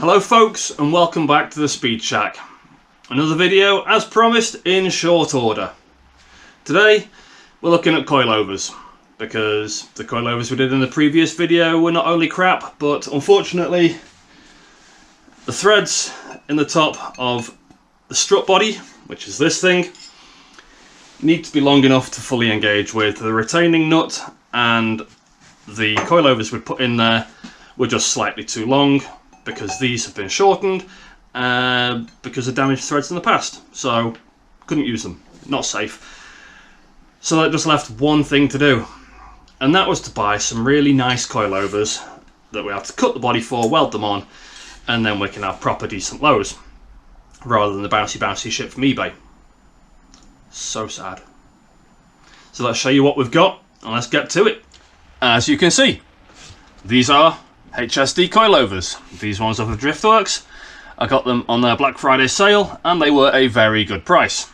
Hello folks, and welcome back to the Speed Shack. Another video as promised in short order. Today we're looking at coilovers, because the coilovers we did in the previous video were not only crap, but unfortunately the threads in the top of the strut body, which is this thing, need to be long enough to fully engage with. The retaining nut and the coilovers we put in there were just slightly too long, because these have been shortened because of damaged threads in the past, so couldn't use them, not safe. So that just left one thing to do, and that was to buy some really nice coilovers that we have to cut the body for, weld them on, and then we can have proper decent lows rather than the bouncy shit from eBay. So sad. So let's show you what we've got and let's get to it. As you can see, these are HSD coilovers. These ones are for Driftworks. I got them on their Black Friday sale and they were a very good price.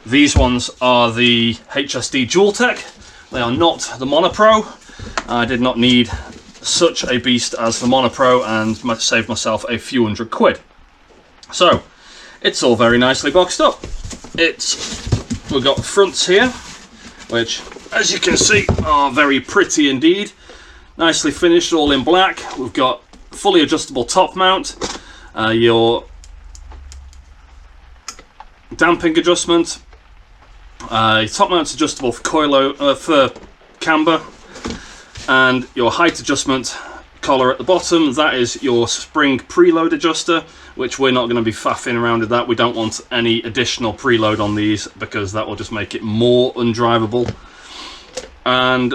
These ones are the HSD Dual Tech. They are not the Monopro. I did not need such a beast as the Monopro and saved myself a few £100. So it's all very nicely boxed up. We've got fronts here, which as you can see are very pretty indeed. Nicely finished, all in black. We've got fully adjustable top mount, your damping adjustment, top mount's adjustable for for camber, and your height adjustment collar at the bottom. That is your spring preload adjuster, which we're not going to be faffing around with that. We don't want any additional preload on these because that will just make it more undrivable. And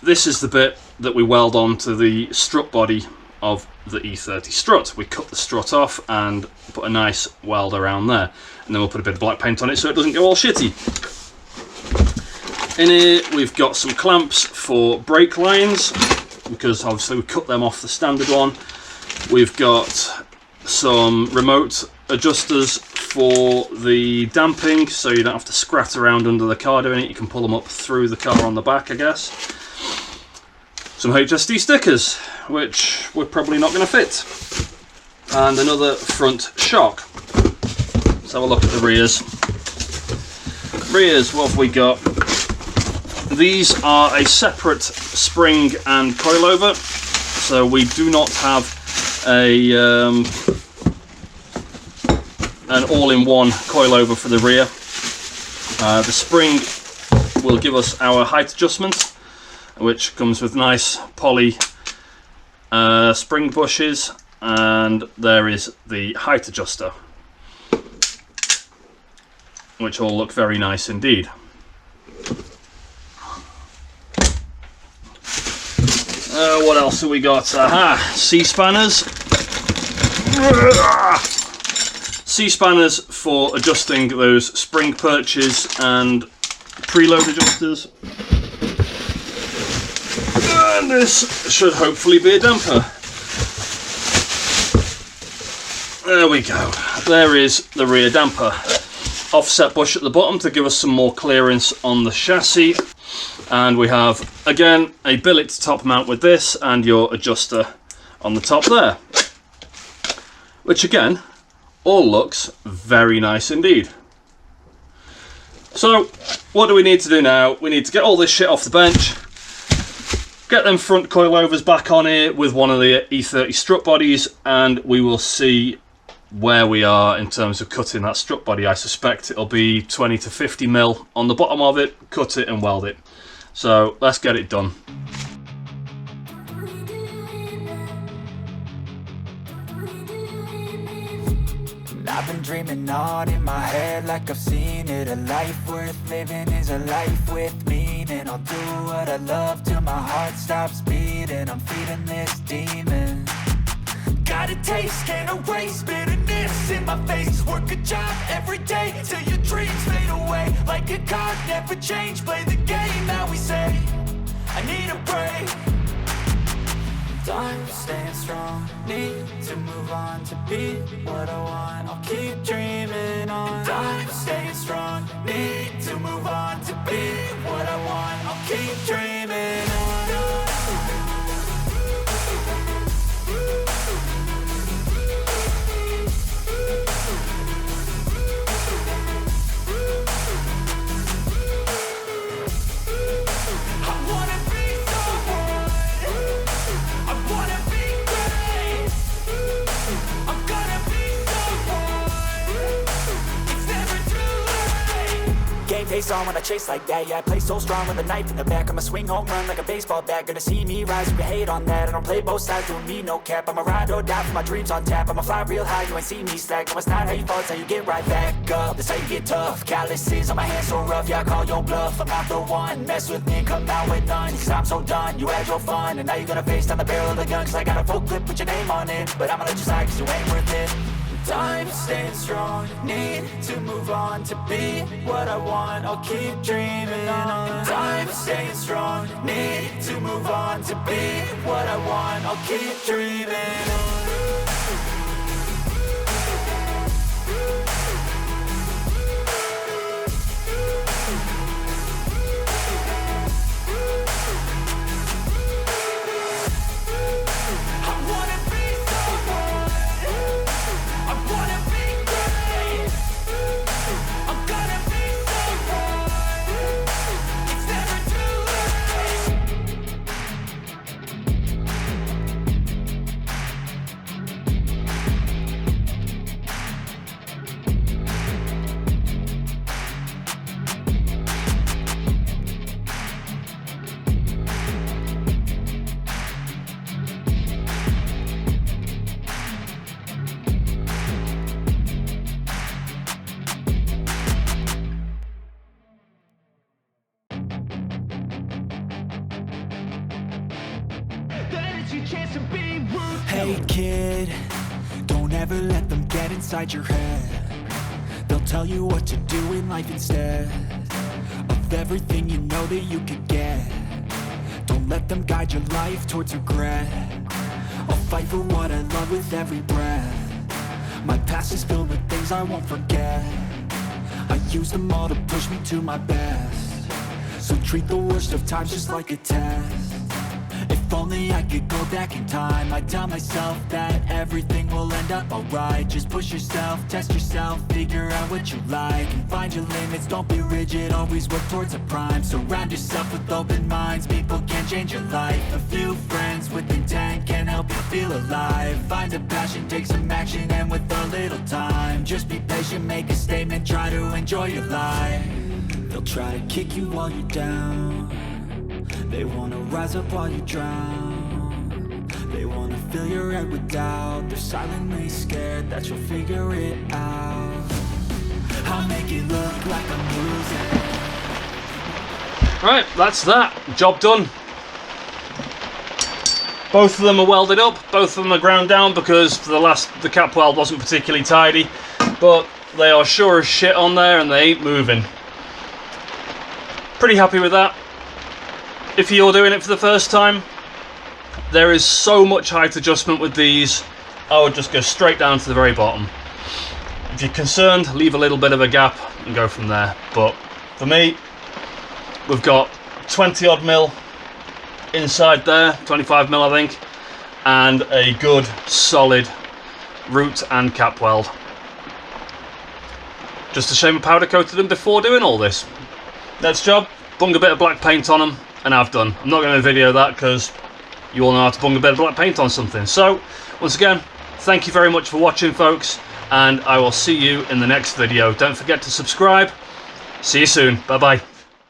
this is the bit that we weld onto the strut body of the E30 strut. We cut the strut off and put a nice weld around there, and then we'll put a bit of black paint on it so it doesn't go all shitty. In here we've got some clamps for brake lines, because obviously we cut them off the standard one. We've got some remote adjusters for the damping, so you don't have to scrat around under the car doing it. You can pull them up through the car on the back, I guess. Some HSD stickers, which we're probably not going to fit, and another front shock. Let's have a look at the rears. Rears, what have we got? These are a separate spring and coilover, so we do not have an all-in-one coilover for the rear. The spring will give us our height adjustment, which comes with nice poly spring bushes, and there is the height adjuster, which all look very nice indeed. What else have we got? Aha! C-spanners. C-spanners for adjusting those spring perches and preload adjusters. And this should hopefully be a damper. There we go. There is the rear damper. Offset bush at the bottom to give us some more clearance on the chassis. And we have, again, a billet top mount with this and your adjuster on the top there. Which again, all looks very nice indeed. So, what do we need to do now? We need to get all this shit off the bench, get them front coilovers back on here with one of the E30 strut bodies, and we will see where we are in terms of cutting that strut body. I suspect it'll be 20 to 50 mil on the bottom of it, cut it and weld it. So let's get it done. I've been dreaming on in my head like I've seen it. A life worth living is a life with meaning. I'll do what I love till my heart stops beating. I'm feeding this demon. Got a taste, can't erase bitterness in my face. Work a job every day till your dreams fade away. Like a card, never change, play the game that we say. I need a break. I'm staying strong, need to move on to be what I want. I'll keep dreaming on. I'm staying strong, need to move on to be what I want. I'll keep dreaming on. face on when I chase like that. Yeah, I play so strong with a knife in the back. I'ma swing home run like a baseball bat. Gonna see me rise, you can hate on that. I don't play both sides, doing me no cap. I'ma ride or die for my dreams on tap. I'ma fly real high, you ain't see me slack. No, it's not how you fall, it's how you get right back up. That's how you get tough. Calluses on my hands so rough, yeah, I call your bluff. I'm not the one, mess with me and come out with none. Cause I'm so done, you had your fun. And now you're gonna face down the barrel of the gun. Cause I got a full clip with your name on it. But I'ma let you slide cause you ain't worth it. Time staying strong, need to move on. To be what I want, I'll keep dreaming on. Time staying strong, need to move on. To be what I want, I'll keep dreaming on. Hey kid, don't ever let them get inside your head. They'll tell you what to do in life instead of everything you know that you could get. Don't let them guide your life towards regret. I'll fight for what I love with every breath. My past is filled with things I won't forget. I use them all to push me to my best. So treat the worst of times just like a test. If only I could go back in time, I'd tell myself that everything will end up alright. Just push yourself, test yourself, figure out what you like, and find your limits, don't be rigid, always work towards a prime. Surround yourself with open minds, people can change your life. A few friends with intent can help you feel alive. Find a passion, take some action, and with a little time, just be patient, make a statement, try to enjoy your life. They'll try to kick you while you're down. They wanna rise up while you drown. They wanna fill your head with doubt. They're silently scared that you'll figure it out. I'll make it look like I'm losing. Right, that's that. Job done. Both of them are welded up. Both of them are ground down because the cap weld wasn't particularly tidy. But they are sure as shit on there and they ain't moving. Pretty happy with that. If you're doing it for the first time, there is so much height adjustment with these. I would just go straight down to the very bottom. If you're concerned, leave a little bit of a gap and go from there. But for me, we've got 20 odd mil inside there, 25 mil I think, and a good solid root and cap weld. Just a shame I powder coated them before doing all this. Next job, bung a bit of black paint on them, and I've done. I'm not going to video that because you all know how to bung a bit of black paint on something. So, once again, thank you very much for watching, folks, and I will see you in the next video. Don't forget to subscribe. See you soon. Bye-bye.